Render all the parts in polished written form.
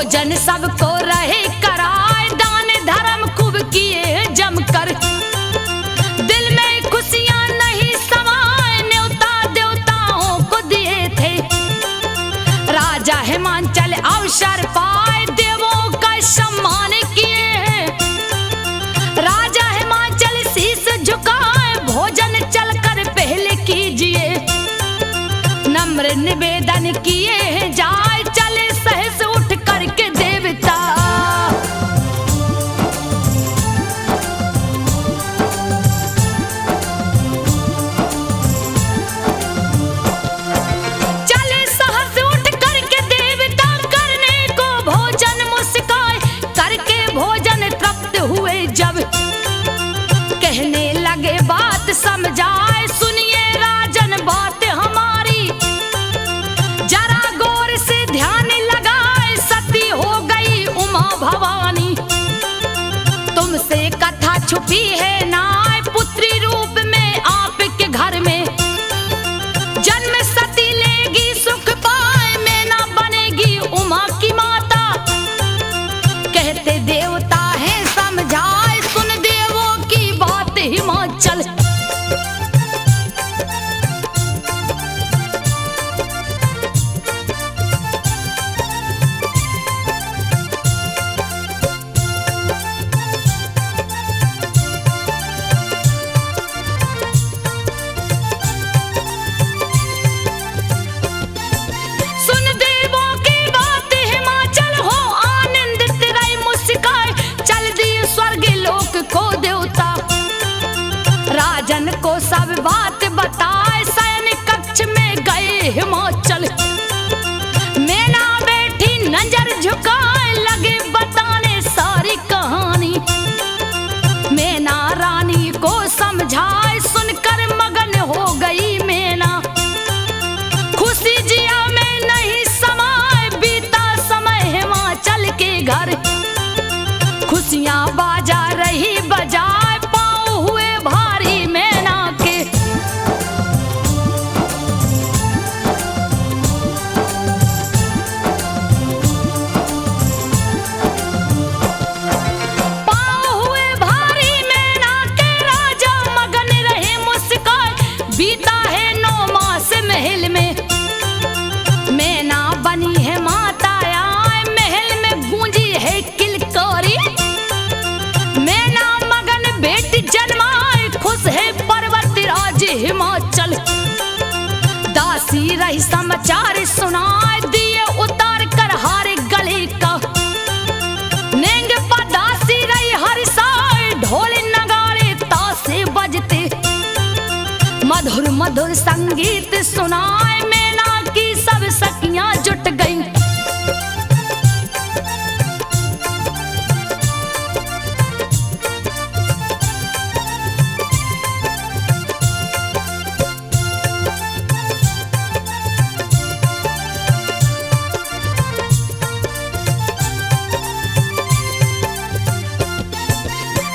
भोजन सबको रहे कराए, दान धर्म खूब किए जमकर। दिल में खुशियां नहीं समाए, न्योता देवताओं को दिए थे। राजा हिमांचल अवसर पाए, देवों का सम्मान किए। राजा हिमांचल शीश झुकाए, भोजन चलकर पहले कीजिए। नम्र निवेदन किए जाए, चले सहस उठ करके देवता। चले सहस उठ करके देवता, करने को भोजन मुस्काए। करके भोजन तृप्त हुए जब, कहने लगे बात समझाए। सुनिए राजन बात हमारी, जरा गौर से ध्यान लगाए। सती हो गई उमा भवानी, तुमसे कथा छुपी है नाय। पुत्री रूप में आपके घर में, जन्म सती लेगी सुख पाए। मैना बनेगी उमा की माता, कहते देवता है समझाए। सुन देवों की बात हिमाचल, राजन को सब बात बताए। सैन कक्ष में गए हिमाचल, मैना बैठी नजर झुकाए। लगे बताने सारी कहानी, मैना रानी को समझाए। सुनकर मगन हो गई मैना, खुशी जिया में नहीं समाए। बीता समय हिमाचल के घर, खुशियां बाजा रही बजाए। बीता है 9 मास महल में, मैना बनी है माता आए। महल में गूंजी है किलकारी, मैना मगन बेटी जन्माए। खुश है पर्वत राज हिमाचल, दासी रही समाचार सुनाए। दिए उतार कर हारे गले का, नेंग पर दासी रही हर साए। ढोल नगाड़े तासे बजते, मधुर मधुर संगीत सुनाए। मैना की सब सखियां जुट गईं,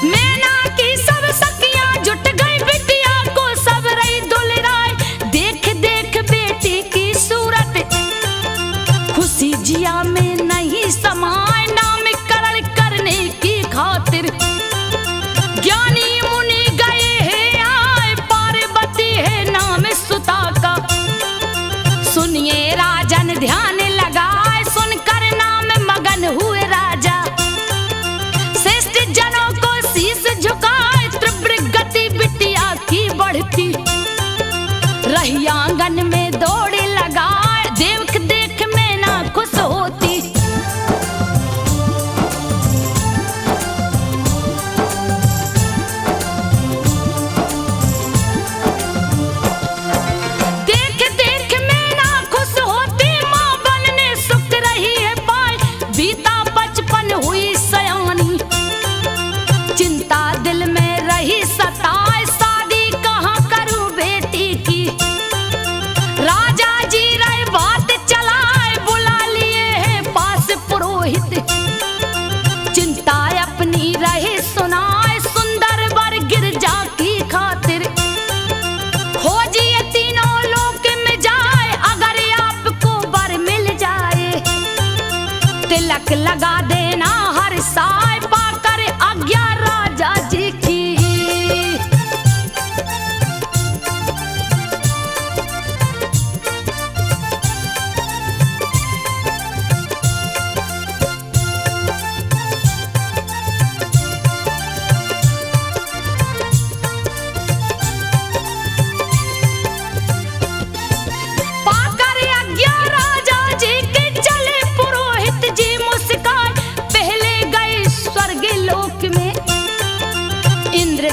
मैना की सब सखियां जुट गई। बिटिया को सब रही दुलराए, देख देख बेटी की सूरत। खुशी जिया में नहीं समाए, नामकरण करने की खातिर। ज्ञानी मुनि गए हैं आए, पार्वती है नाम सुता का। सुनिए राजन ध्यान लगाए, सुनकर नाम मगन हुए राजा। श्रेष्ठ जनों को शीश झुकाए, तीव्र गति बिटिया की बढ़ती। रही आंगन में दौड़ लगाए, देख देख मैना खुश होती। देख देख मैना खुश होती, माँ बनने सुख रही है पाए। बीता 55 हुई सयानी, चिंता दिल में रही सताए। शादी कहाँ करूं बेटी की, राजा जी रहे बात चलाए। बुला लिए हैं पास पुरोहित, चिंता अपनी रहे सुनाए। सुंदर वर गिरजा की खातिर, खोजिए तीनों लोक में जाए। अगर आपको वर मिल जाए तिलक लगा देना हर साय पाकर आज्ञा राजा जी की।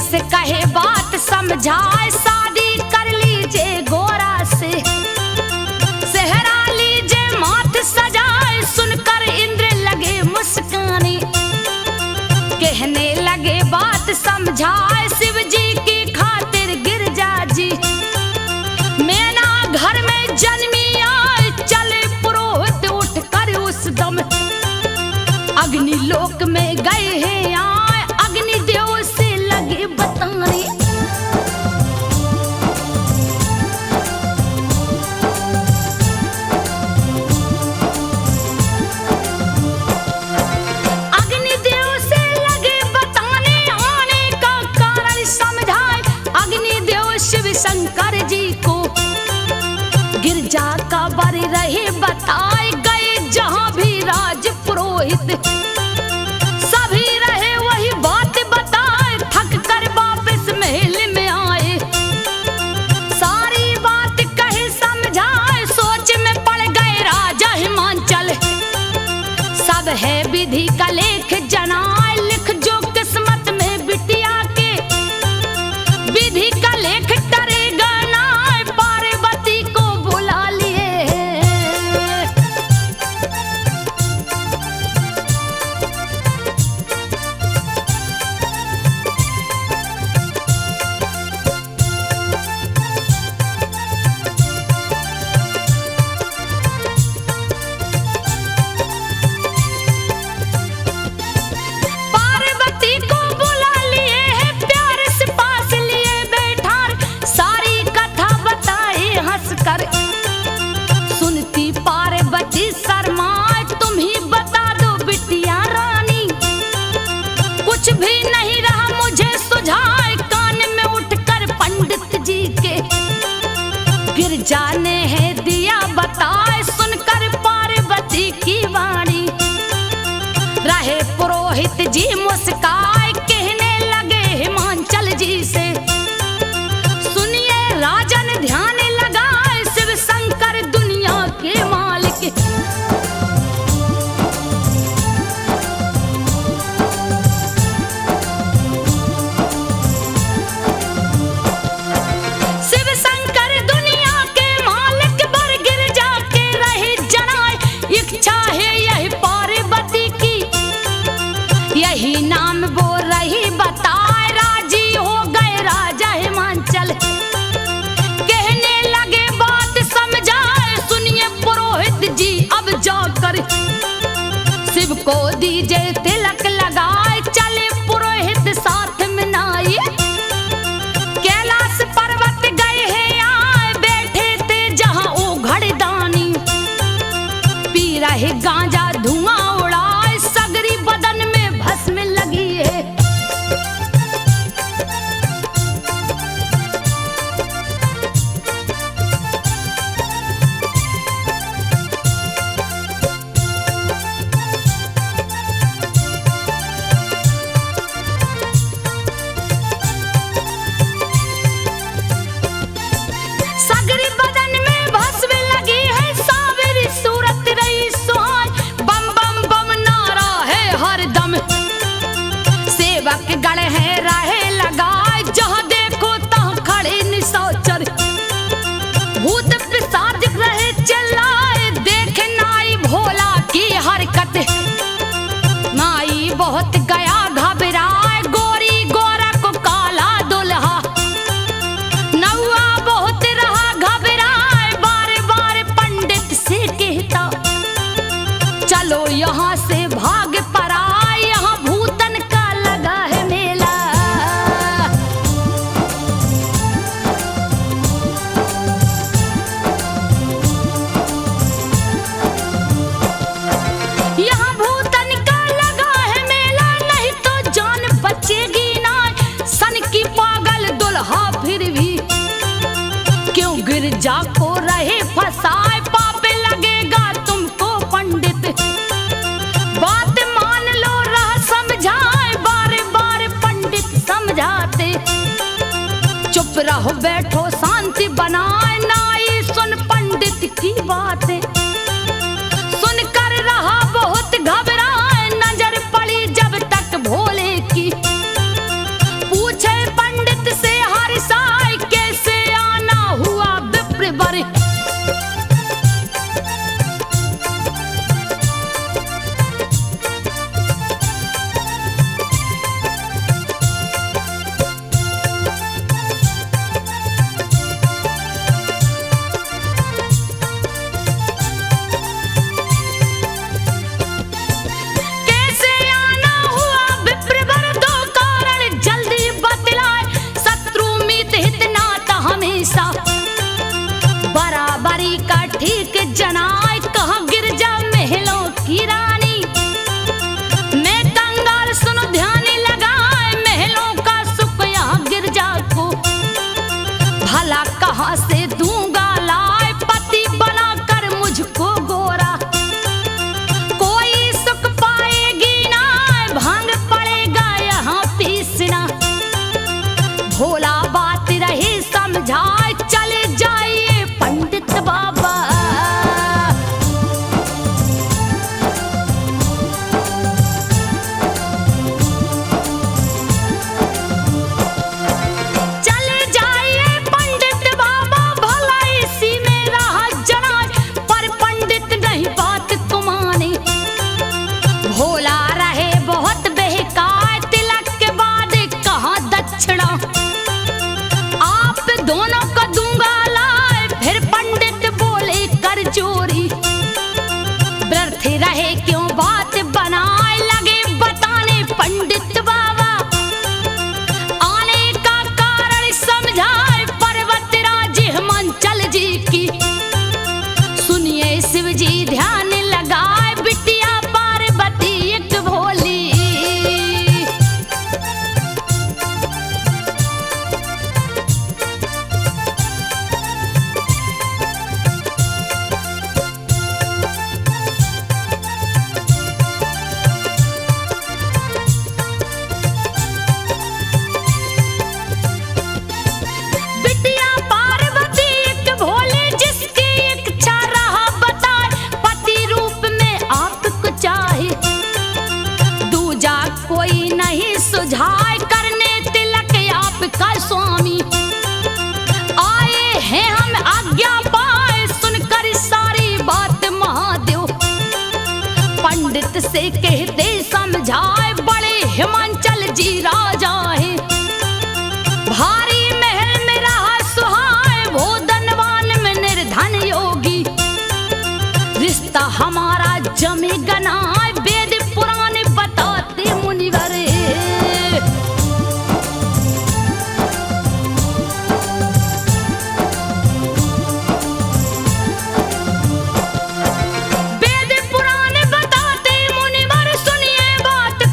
से कहे बात समझाए शादी कर लीजिए गोरा से, सेहरा लीजिए माथ सजाए। सुनकर इंद्र लगे मुस्काने, कहने लगे बात समझाए शिव जी की खातिर गिरजा जी। मैना घर में जन्मी आए चले पुरोहित उठकर उस दम, अग्नि लोक में गए हैं आए अग्नि देव से लगे बताने। अग्निदेव से लगे बताने आने का कारण समझाए अग्निदेव शिव शंकर जी को। गिरजा का बर रहे बताए गए जहां भी राज पुरोहित, सभी रहे वही बात बताए थक कर वापस महल में आए। सारी बात कहे समझाए सोच में पड़ गए राजा हिमांचल। सब है विधि का लेख जनाए लिख जो किस्मत में बिटिया के, विधि का लेख टरेगा ना पार्वती को बुला लिए। पार्वती को बुला लिए है प्यार से पास लिए बैठार, सारी कथा बताए हंसकर। सुनती पार्वती शर्माए तुम ही बता दो बिटिया रानी, कुछ भी नहीं रहा मुझे सुझाए। कान में उठकर पंडित जी के गिरजा ने है दिया बताए सुनकर पार्वती की वाणी। रहे पुरोहित जी मुस्काए कहने लगे हिमांचल जी से, सुनिए राजन ध्यान लगाए शिव शंकर दुनिया के मालिक। शिव शंकर दुनिया के मालिक बर गिरजा के रहे जनाए, इच्छा है यही पार्वती की, यही नाम वो रही बताए। राजी हो गए राजा हिमांचल, कहने लगे बात समझाए सुनिए पुरोहित जी अब जाकर शिव को दीजिए तिलक लगाए। चले पुरोहित साथ में नाई कैलाश पर्वत गए हैं आए, बैठे थे जहां ओ घड़दानी। पी रहे गांजा धुआं उड़ाए सगरी बदन में भस्म लगी है। सगरी बदन में भस्म लगी है सावरी सूरत रही सुहाए। बम बम बम नारा है हर दम, सेवक गण है रहे लगाए जहां देखो तहां खड़े निशाचर। भूत पिशाच रहे चिल्लाए देख नाई भोला की हरकत। नाई बहुत गया घबराए गोरी गोरा को काला दुल्हा। नौआ बहुत रहा घबराए बार बार पंडित से कहता, चलो यहाँ से भाग पराए यहाँ भूतन का लगा है मेला। यहाँ कहो बैठो शांति बनाए नाई सुन पंडित की बातें सुनकर रहा बहुत घबराए नजर पड़ी जब तक भोले की पूछे पंडित से हर साय कैसे आना हुआ विप्र वर बराबरी का ठीक जनाए कहा गिरजा महलों की रानी मैं कंगाल सुनो ध्यान लगाए महलों का सुख यहाँ गिरजा को भला कहाँ से दूंगा लाए पति बनाकर मुझको गोरा कोई सुख पाएगी ना भांग पड़ेगा यहाँ पीसना भोला बात रही समझाए चले जाइए पंडित बाबा चले जाइए पंडित बाबा भला इसी में रहा जना पर पंडित नहीं बात को माने भोला रहे बहुत बहकाए तिलक के बाद कहाँ दक्षिणा आप दोनों को दूंगा लाए फिर पंडित बोले कर चोरी व्यर्थ रहे क्यों बात बनाए लगे बताने पंडित बाबा आने का कारण समझाए पर्वत राज हिमांचल जी की सुनिए शिव जी ध्यान लगाए बिटिया पार्वती एक भोली बिटिया पार्वती एक भोले जिसकी इच्छा रहा बताए पति रूप में आपको चाहे दूजा कोई नहीं सुझाए करने तिलक आपका स्वामी आए हैं हम आज्ञा पाए सुनकर सारी बात महादेव पंडित से कहते समझाए बड़े हिमांचल जी राजा हैं भारी महल में रहा सुहाए वो धनवान में निर्धन योगी रिश्ता हमारा जमे गनाए वेद पुराण बताते मुनिवर वेद पुराण बताते मुनिवर सुनिए बात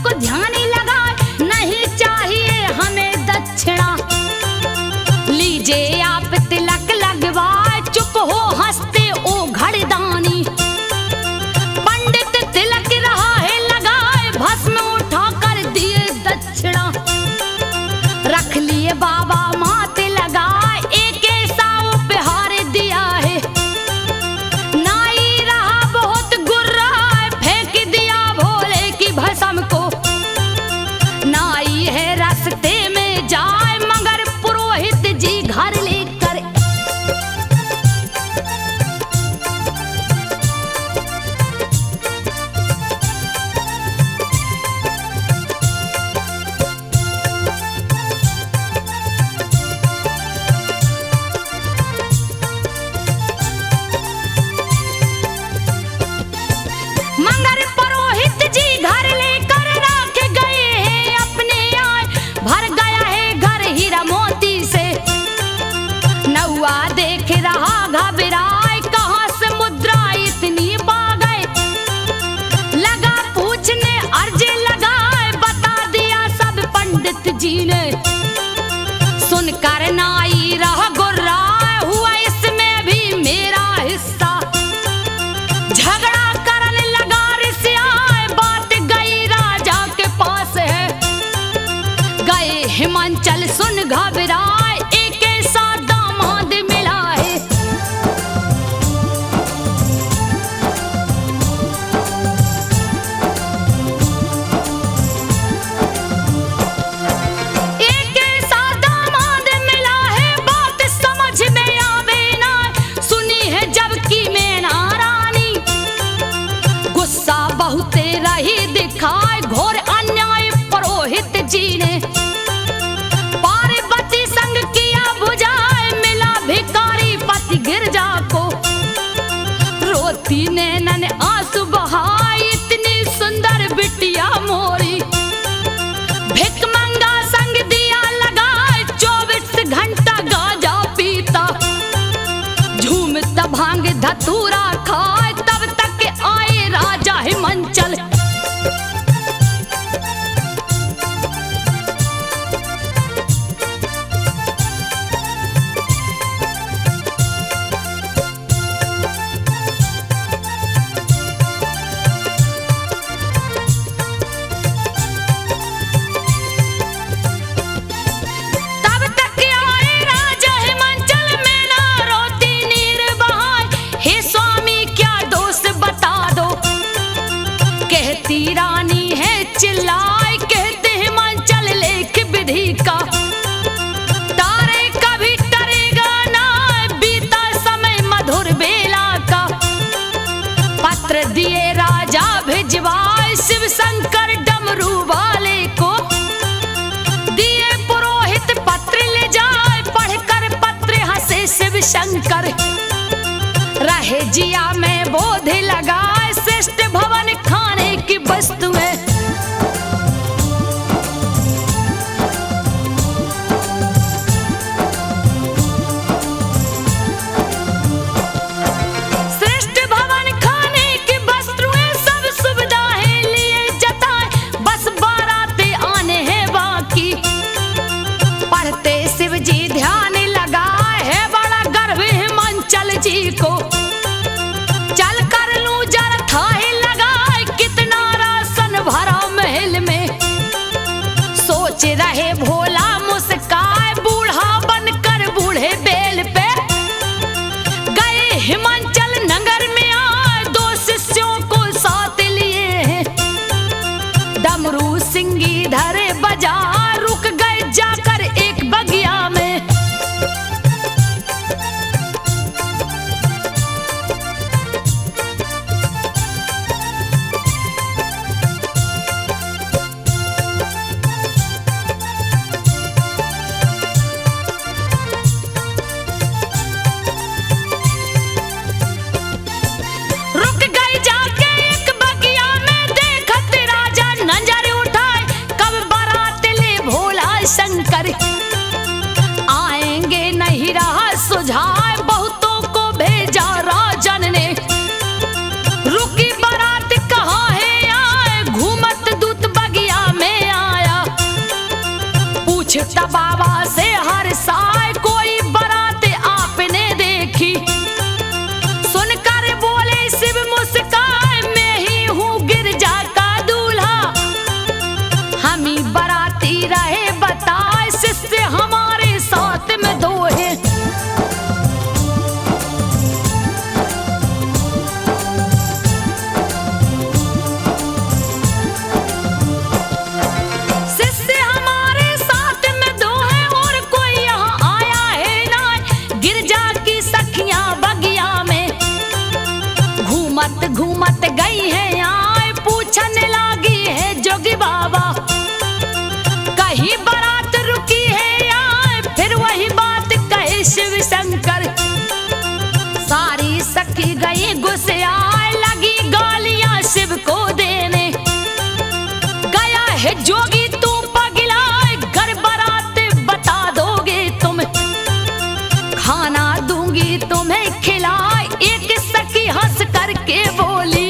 सही दिखाए घोर अन्याय पुरोहित जी ने। पार्वती संग किया बुझाए मिला भिखारी पति गिरजा को। रोती नैनन आंसू बहाए इतनी सुंदर बिटिया मोरी। भिक मंगा संग दिया लगाए 24 घंटा गांजा पीता। झूमता भांग धतूरा खाए तब तक आए राजा हिमांचल। रानी है चिल्लाए कहते हिमांचल लेख विधि का। तारे कभी टरेगा ना बीता समय मधुर बेला का। पत्र दिए राजा भिजवाए शिव शंकर डमरू वाले को। दिए पुरोहित पत्र ले जाए पढ़कर पत्र हंसे शिव शंकर। रहे जिया में बोध लगाए श्रेष्ठ भवन खाने की वस्तुएं। श्रेष्ठ भवन खाने की वस्तुएं सब सुविधाएं लिए जताए। बस बारातें आने हैं बाकी। पढ़ते शिव जी ध्यान लगाए है बड़ा गर्व हिमांचल जी को। चल कर लूं जरा थाहे लगाए कितना राशन भरा महल में। सोच रहे भोला मुस्काए बूढ़ा बनकर बूढ़े बेल पे। गए हिमांचल नगर में आए 2 शिष्यों को साथ लिए हैं। डमरू सिंगी धरे बजा रुक गए जाकर एक बगिया में। शंकर आएंगे नहीं रहा सुझाए बहुतों को भेजा राजन ने। रुकी बारात कहाँ है आए घूमत दूत बगिया में आया। पूछता बाबा से हर साय कोई बारात आपने देखी। सुनकर बोले शिव मुस्काए मैं ही हूँ गिरजा का दूल्हा। हम ही बाराती रहे बताए शिष्य हमारे साथ में 2 है। शिष्य हमारे साथ में 2 है और कोई यहाँ आया है ना। गिरजा की सखियां बगिया में घूमत घूमत गई है आए पूछने लगी है जोगी बाबा। कहीं बारात रुकी है आए फिर वही बात कहे शिव शंकर। सारी सखी गई गुस्से आए लगी गालियां शिव को देने। गया है जोगी तू पगलाए घर बारात बता दोगे तुम। खाना दूंगी तुम्हें खिलाए एक सखी हंस करके बोली।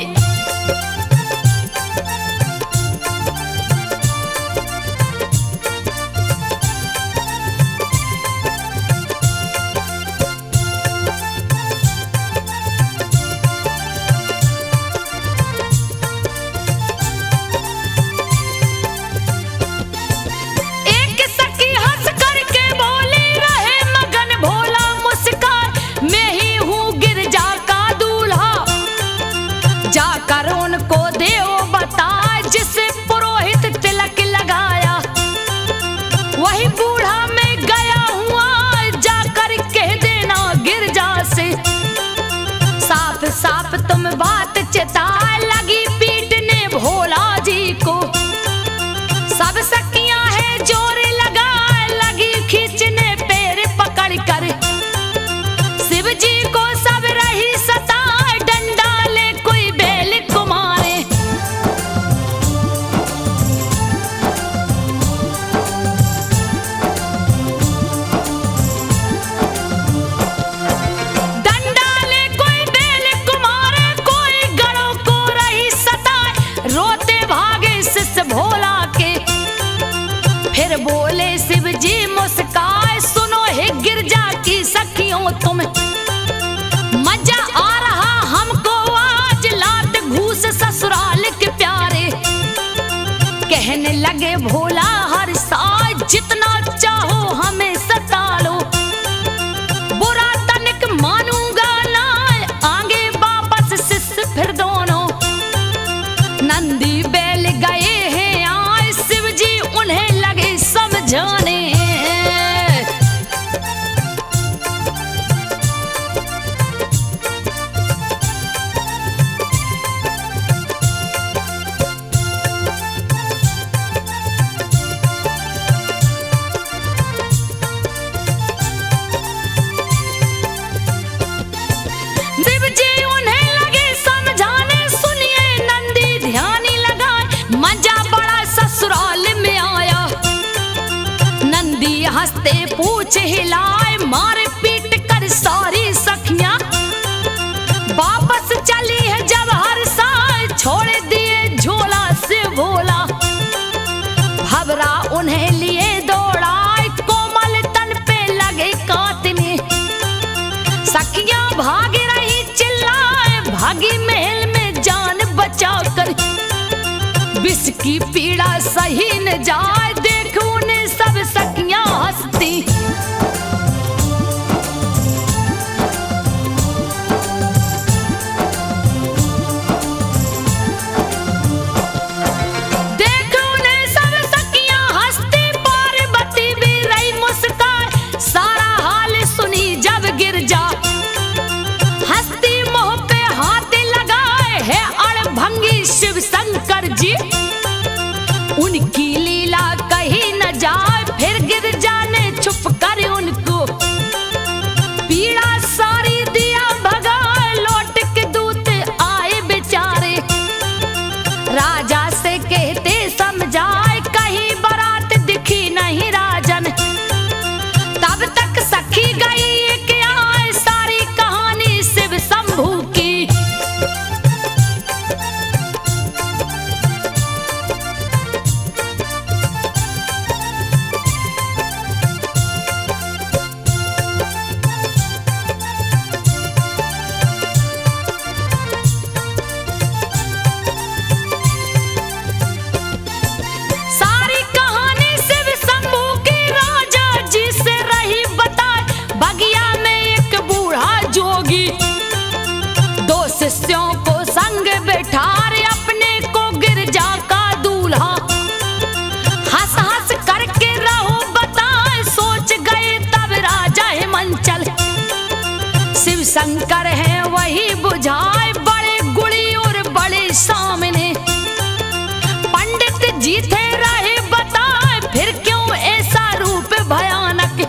साफ तुम बात चेता लगी पीटने भोला कहने लगे भोला हर साल जितना चाहो हमें सता लो, बुरा तनिक मानूंगा ना, आगे वापस शिष्य फिर दोनों। नंदी बैल गए हैं आए, शिव जी उन्हें लगे समझाने। हंसते पूछ हिलाए, मारे पीट कर सारी सखियां, वापस चली है जब हर साल, छोड़ दिए झोला से भोला। भवरा उन्हें लिए दौड़ाए, कोमल तन पे लगे काटने, सखियां भाग रही चिल्लाए, भागी महल में जान बचा कर, विष की पीड़ा सही न जाए, देख उन्हें सब सखियां हंसती। देख उन्हें सब सखियां हंसती, पार्वती भी रही मुस्कान, सारा हाल सुनी जब गिरजा, हंसती मुंह पे हाथ लगाए है अड़भंगी शिव शंकर जी। उनकी लीला कहीं न जाए, फिर गिरजा ने छुप कर उनको पीड़ा सारी दिया भगाए, लौट के दूत आए बेचारे, राजा से कहते समझाए, कहीं बारात दिखी नहीं राजन। तब तक सखी गई एक आए, सारी कहानी शिव शंभू की। शिष्यों को संग बैठारे, अपने को गिरजा का दूल्हा, हंस हंस करके रहो बताए, सोच गए तब राजा हिमांचल, शिव शंकर है वही बुझाए, बड़े गुड़ी और बड़े सामने, पंडित जी थे रहे बताए, फिर क्यों ऐसा रूप भयानक,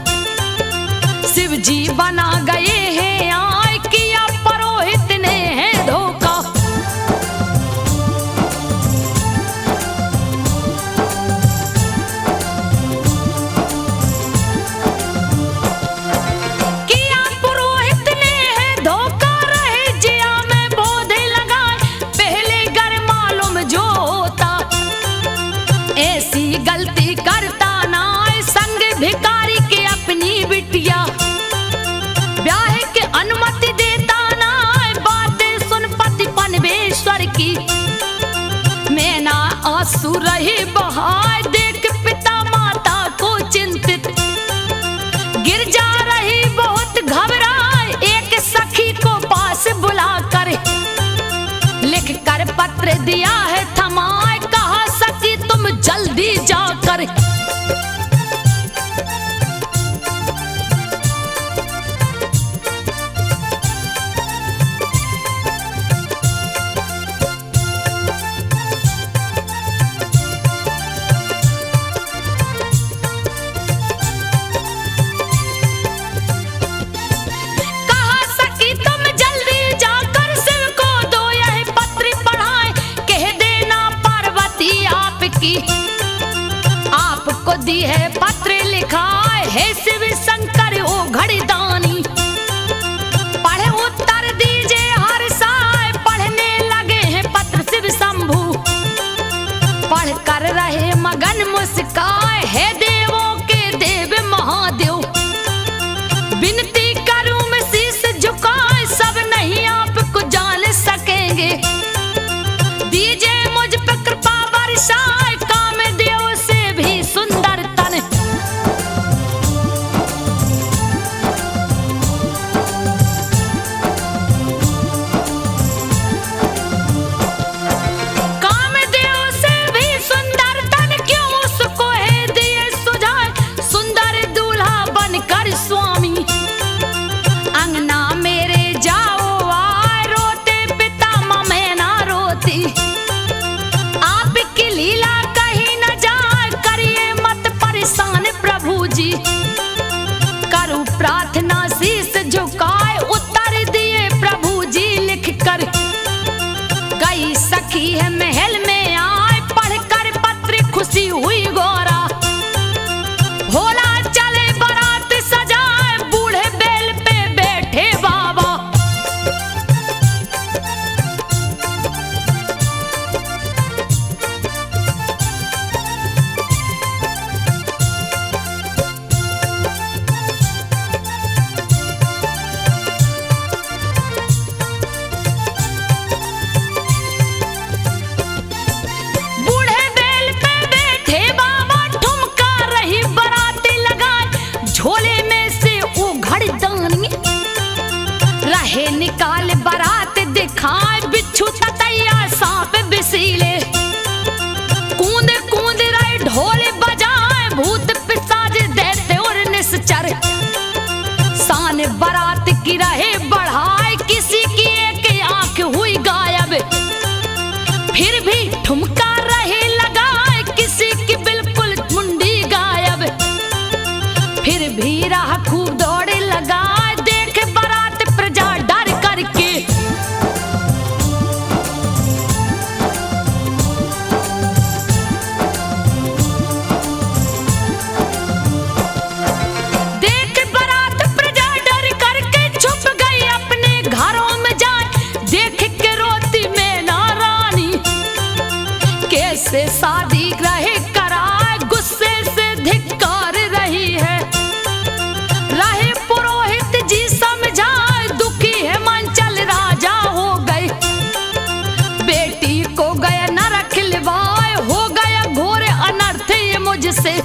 शिव जी बना गए हैं आए, किया पुरोहित ने है धोखा। किया पुरोहित ने है धोखा, रहे जिया में बोधे लगाए, पहले घर मालूम जो होता, ऐसी गलती करता ना, संग भिखारी के अपनी बिटिया, ब्याह के अनुमति देता ना, बातें सुन पति पनवेश्वर की, मैं ना आंसू रही बहाए, देख पिता माता को चिंतित, गिर जा रही बहुत घबराए, एक सखी को पास बुलाकर, लिख कर पत्र दिया है थमाए, कहा सखी तुम जल्दी जाकर। आपको दी है पत्र लिखा है शिव शंकर ओ घड़ीदानी, पढ़े उत्तर दीजिए हर साय, पढ़ने लगे हैं पत्र शिव शंभू, पढ़ कर रहे मगन मुस्काए, है देवों के देव महादेव, विनती करूं मैं शीश झुकाए, सब नहीं आपको जान सकेंगे, दीजिए मुझ पर कृपा बरसाए, काम से शादी रहे कराए, गुस्से से धिक्कार रही है। रहे पुरोहित जी समझाए, दुखी है मन चल राजा हो गए। बेटी को गया नरक लिवाए, हो गया घोर अनर्थ ये मुझसे।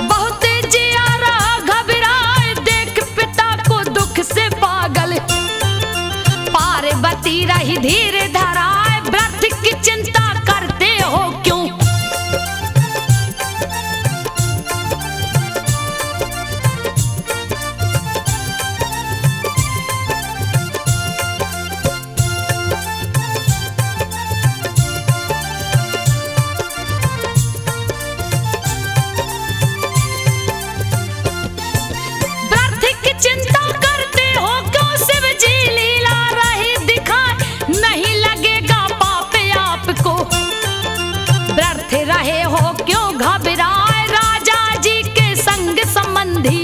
बहुत जिया रहा घबराए, देख पिता को दुख से पागल। पार्वती रही धीर धराए, व्रत की चिंता करते हो क्यों। व्रत की चिंता करते हो क्यों, शिव जी लीला रही दिखाए, नहीं लगेगा पाप आपको। व्रत रहे हो क्यों घबराए, राजा जी के संग संबंधी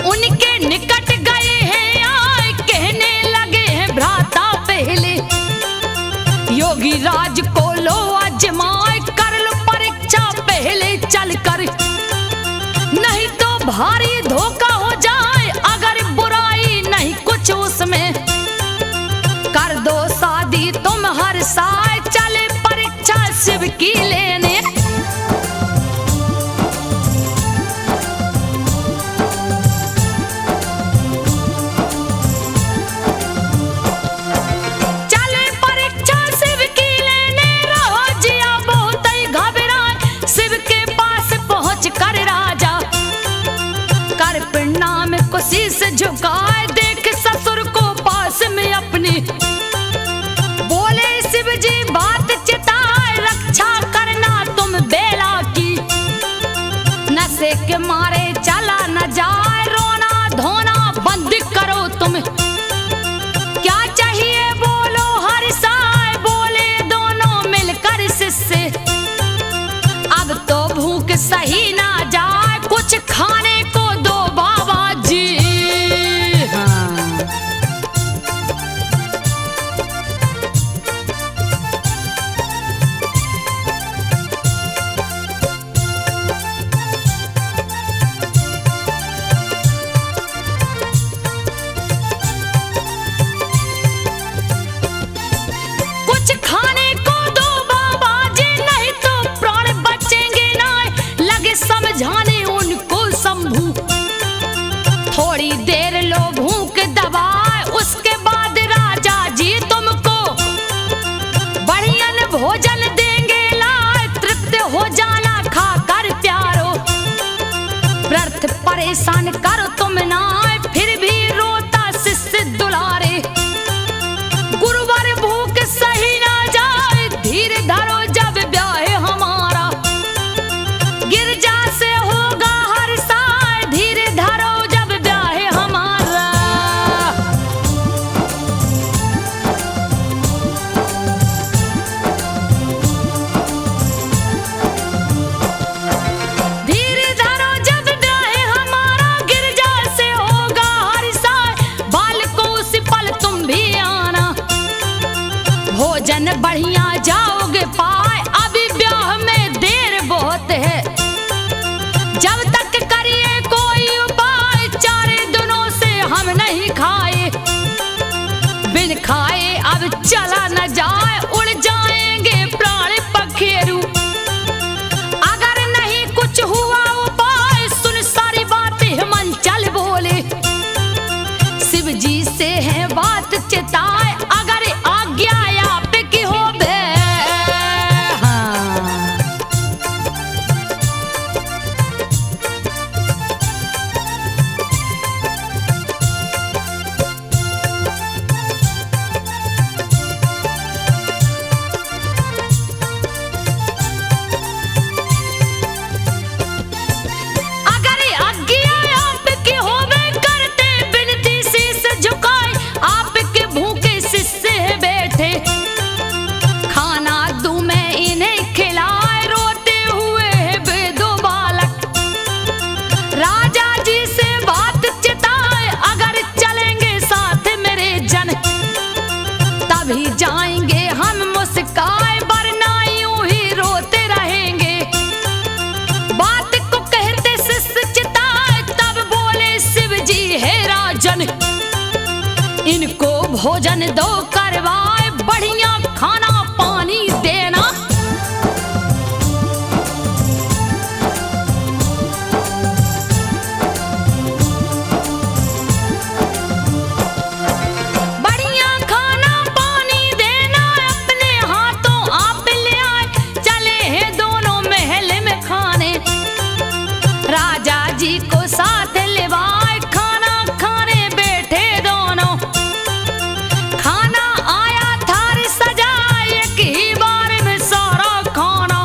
उनके निकट गए हैं आए, कहने लगे हैं भ्राता पहले। योगी राज को लो आजमाए, कर लो परीक्षा पहले चलकर, नहीं तो भारी धोखा हो जाए। अगर बुराई नहीं कुछ उसमें, कर दो शादी तुम हर साल, चले परीक्षा शिव की लेने। चले परीक्षा शिव की लेने, रहो जिया बहुत ही घबराए। शिव के पास पहुंच कर राजा कर प्रणाम को शीश झुकाए, देख ससुर को पास में अपनी। बोले शिव जी बात चिताए, रक्षा करना तुम बेला की। नशे के मारे चला न जाए, रोना धोना बंद करो तुम। क्या चाहिए बोलो हर साय, बोले दोनों मिलकर शिष्य। अब तो भूख सही ना जाए, कुछ खाने को दो बाबा जी। हाँ। कुछ खाने को दो बाबा जी, नहीं तो प्राण बचेंगे ना। लगे समझाने उनको शंभू, थोड़ी देर लो भूख दबाए, उसके बाद राजा जी तुमको बढ़िया भोजन देंगे लाए। तृप्त हो जाना खाकर प्यारो, व्रत परेशान करो तुम ना, फिर भी रोता शिष्य दुलारे। गुरुवार भूख सही ना जाए, धीर धरो जब ब्याह हमारा। गिरजा से होगा हर साल, धीर धरो जब ब्याह हमारा। धीर धरो जब ब्याह हमारा, गिरजा से होगा हर साल। भोजन दो करवाए, बढ़िया खाना पानी देना। बढ़िया खाना पानी देना, अपने हाथों आप ले आए, चले हैं दोनों महल में खाने। राजा जी को साथ लेवाए, खाना खाने बैठे दोनों। खाना आया थारी सजाए, एक ही बार में सारा खाना।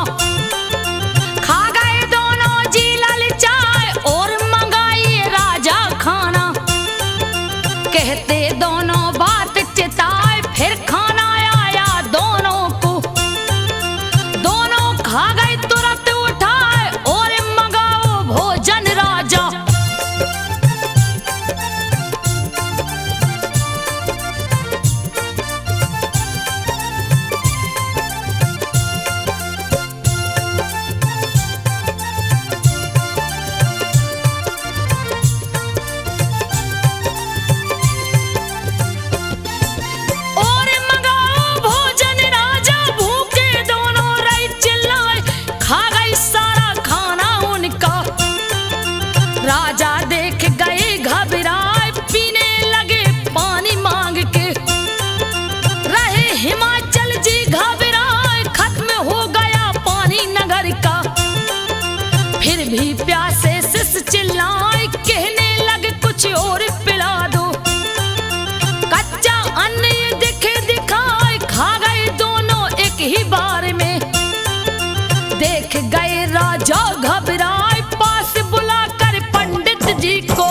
खा गए दोनों जी ललचाए, और मंगाई राजा खाना। कहते दोनों बात चिताए, फिर खाना आया दोनों को। दोनों खा गए तुरंत उठाए, और मंगाओ भोजन राजा। और मंगाओ भोजन राजा, भूखे दोनों रहे चिल्लाए, खा गई सारा खाना उनका। राजा देख गए घबराए, पीने लगे पानी मांग के। रहे हिमाचल जी घबराए, खत्म हो गया पानी नगर का। फिर भी प्यासे सिस चिल्लाए, कहने लगे कुछ और पिला दो। कच्चा अन्न ये दिखे दिखाए, खा गए दोनों एक ही बार में। देख गए राजा घबराए, पास बुलाकर पंडित जी को।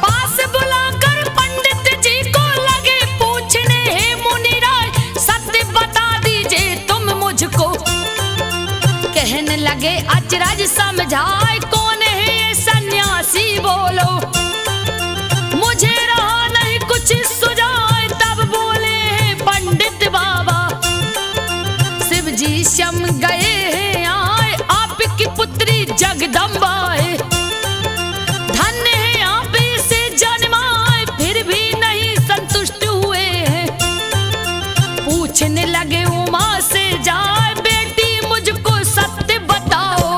पास बुलाकर पंडित जी को लगे पूछने, हे मुनिराज सत्य बता दीजिए तुम मुझको। कहने लगे अचरज समझाए, कौन है ये सन्यासी बोलो। मुझे रहा नहीं कुछ सुझाए, तब बोले हैं पंडित बाबा। शिव जी शम गए हैं आए, आपकी पुत्री जगदम्बा है। धन्य है आप इसे जन्माए, फिर भी नहीं संतुष्ट हुए हैं। पूछने लगे उमा से जाए, बेटी मुझको सत्य बताओ।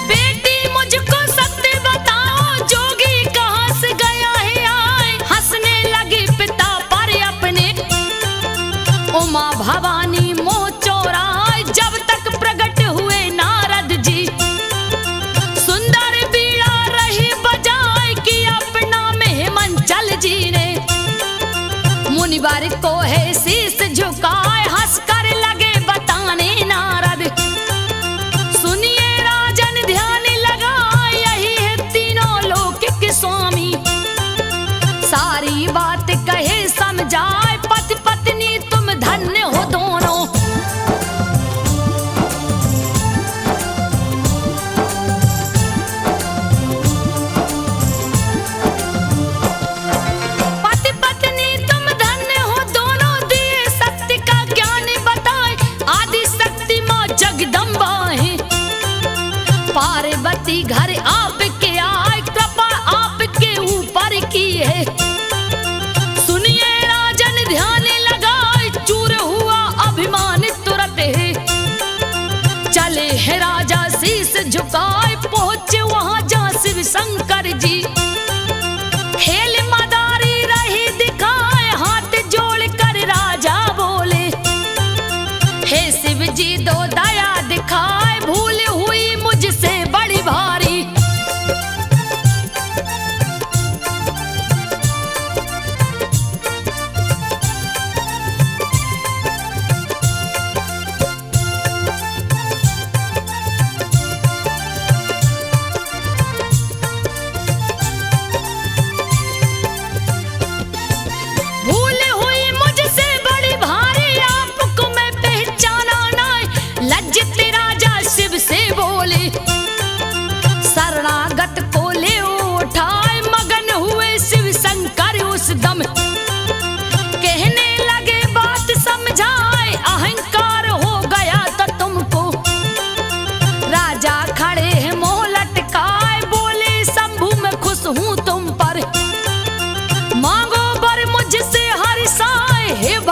बेटी मुझको सत्य बताओ, जोगी कहाँ से गया है आए। हंसने लगी पिता पर अपने, उमा भवानी मोह चोराए, जब तक प्रकट हुए नारद जी। सुंदर बीड़ा रही बजाए, कि अपना में हिमाचल जी ने। मुनिवर को है शीस झुकाए, हंसकर लगे बताने नारद। सुनिए राजन ध्यान लगाए, यही है तीनों लोक के स्वामी। सारी बात कहे समझाए, पति पत्नी तुम धन्य हो दोनों। पति पत्नी तुम धन्य हो दोनों, दिए सत्य का ज्ञान बताए। आदि शक्ति माँ जगदम्बा है, पार्वती घर आपके आए, कृपा आपके ऊपर की है। सुनिए राजन ध्यान लगाए, चूर हुआ अभिमान तुरंत है। चले हैं राजा शीस झुकाए, पहुंचे वहां जहाँ शिव शंकर जी। खेल मदारी रही दिखाए, हाथ जोड़ कर राजा बोले, हे शिव जी दो दया दिखाए, भूल हुई मुझसे बड़ी भारी।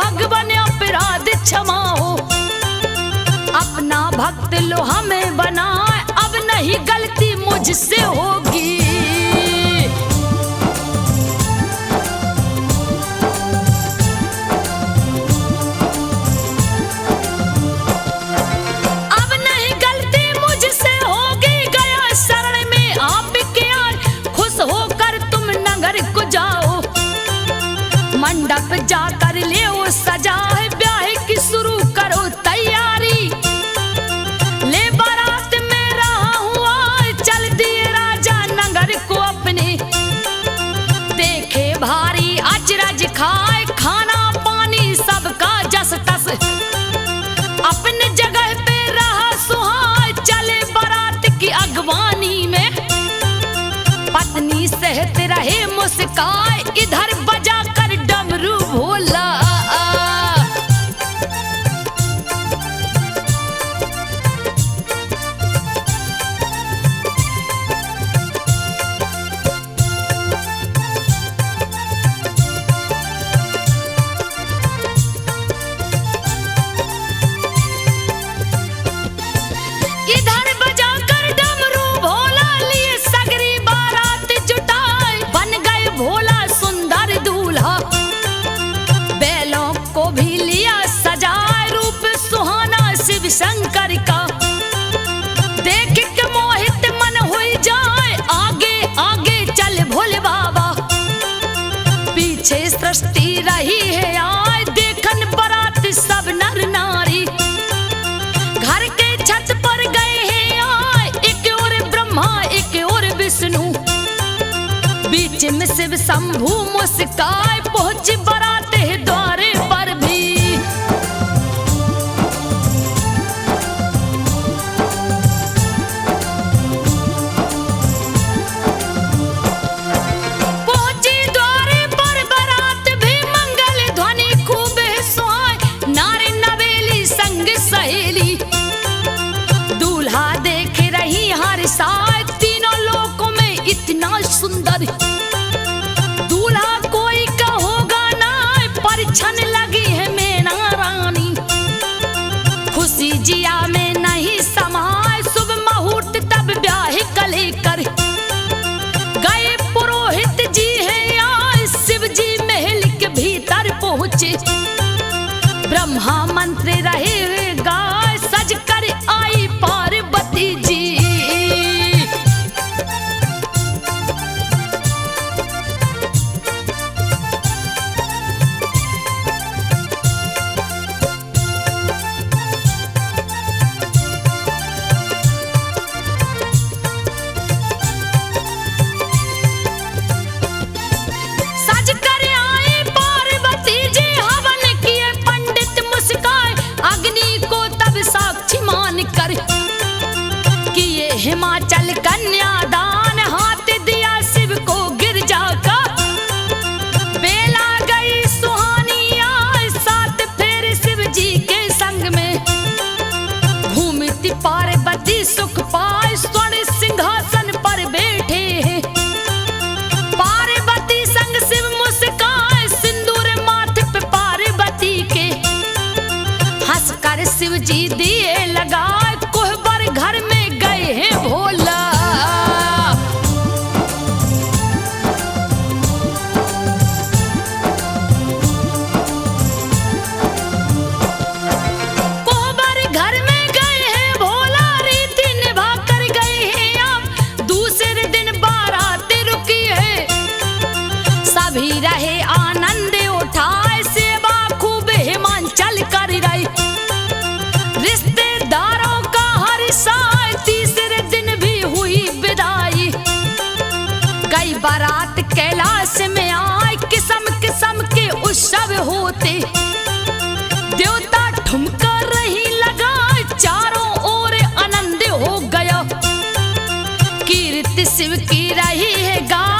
भगवान अपराध क्षमा हो। अपना भक्त लो हमें बनाए, अब नहीं गलती मुझसे होगी। अब नहीं गलती मुझसे होगी, गया शरण में आपके आज, खुश होकर तुम नगर को जाओ। मंडप जाकर ले वो सजाए, ब्याह की शुरू करो तैयारी। ले बारात में रहा हुआ, चल दिए राजा नगर को अपने। देखे भारी अचरज खाए, खाना पानी सबका जस तस। अपने जगह पे रहा सुहाए, चले बारात की अगवानी में। पत्नी सहत रहे मुस्काए, इधर बजा कर डमरू भोला। इधर बजा कर डमरू भोला, लिए सगरी बारात जुटाए। बन गए भोला सुंदर दूल्हा, बैलों को भी लिया सजाए। रूप सुहाना शिव शंकर का, देख के मोहित मन हुई जाए। आगे आगे चल भोले बाबा, पीछे सृष्टि रही है आए। देखन बारात सब नर नारी, घर के छत पर गए हैं आए। एक और ब्रह्मा एक और विष्णु, बीच में शिव शंभु मुस्काए। पहुंच बारात है द्वारे पर भी, पहुंची द्वारे पर बारात भी। मंगल ध्वनि खूब है सुहाए, नारी नवेली संग सहेली। दूल्हा देख रही हर साए, तीनों लोकों में इतना सुंदर। दूल्हा कोई का होगा ना, परिछन लगी है मैना रानी। खुशी जिया में नहीं समाए, शुभ मुहूर्त तब ब्याह कले कर। गए पुरोहित जी हैं आए, शिव जी महल के भीतर पहुंचे। ब्रह्मा मंत्र रहे हुए गाय, सज कर आई पार्वती जी। सज कर आए पार्वती जी, हवन किए पंडित मुस्काए। अग्नि को तब साक्षी मान कर, किए हिमाचल कन्यादान। हाथ दिया शिव को गिरजा का, बेला गई सुहानी आए। सात फेर शिव जी के संग में, घूमती पार्वती सुख पाए। स्वर्ण सिंहासन पर बैठे हैं, पार्वती संग शिव मुस्काए। सिंदूर माथे पे पार्वती के, हंस कर शिव जी दिए लगाए। कोहबर घर में गए हैं भोला, कोहबर घर में गए हैं भोला। रीति निभा कर गए हैं अब, दूसरे दिन बारात रुकी है। सभी रहे आनंद उठाए, सेवा खूब हिमाचल कर रही। रिश्तेदारों का हर साल, तीसरे दिन भी हुई विदाई। गई बारात कैलाश में आए, किस्म किस्म के उत्सव होते। देवता ठुमका रही लगाए, चारों ओर आनंद हो गया। कीर्ति शिव की रही है गाय,